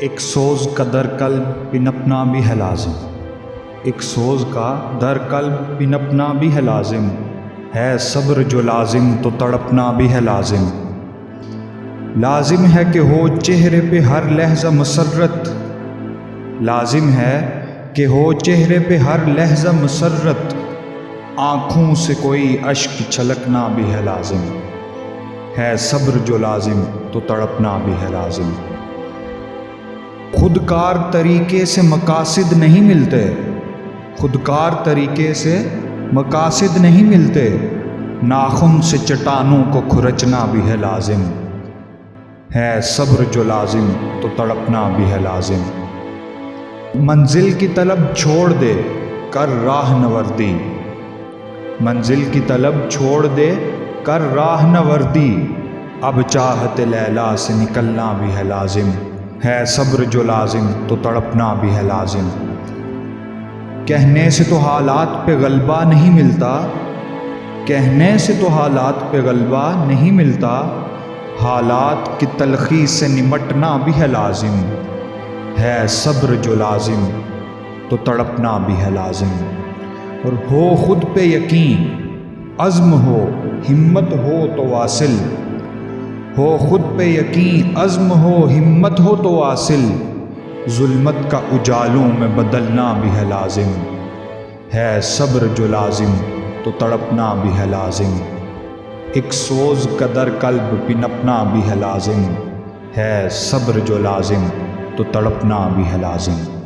ایک سوز کا در قلب پنپنا بھی ہے لازم، ایک سوز کا در قلب پنپنا بھی ہے لازم، ہے صبر جو لازم تو تڑپنا بھی ہے لازم۔ لازم ہے کہ ہو چہرے پہ ہر لحظہ مسرت، لازم ہے کہ ہو چہرے پہ ہر لحظہ مسرت، آنکھوں سے کوئی اشک چھلکنا بھی ہے لازم، ہے صبر جو لازم تو تڑپنا بھی ہے لازم۔ خودکار طریقے سے مقاصد نہیں ملتے، خودکار طریقے سے مقاصد نہیں ملتے، ناخن سے چٹانوں کو کھرچنا بھی ہے لازم، ہے صبر جو لازم تو تڑپنا بھی ہے لازم۔ منزل کی طلب چھوڑ دے کر راہ نوردی، منزل کی طلب چھوڑ دے کر راہ نوردی، اب چاہت لیلا سے نکلنا بھی ہے لازم، ہے صبر جو لازم تو تڑپنا بھی ہے لازم۔ کہنے سے تو حالات پہ غلبہ نہیں ملتا، کہنے سے تو حالات پہ غلبہ نہیں ملتا، حالات کی تلخی سے نمٹنا بھی ہے لازم، ہے صبر جو لازم تو تڑپنا بھی ہے لازم۔ اور ہو خود پہ یقین، عزم ہو ہمت ہو تو واصل، ہو خود پہ یقین عزم ہو ہمت ہو تو واصل، ظلمت کا اجالوں میں بدلنا بھی ہے لازم، ہے صبر جو لازم تو تڑپنا بھی ہے لازم۔ ایک سوز کا در قلب پنپنا بھی ہے لازم، ہے صبر جو لازم تو تڑپنا بھی ہے لازم۔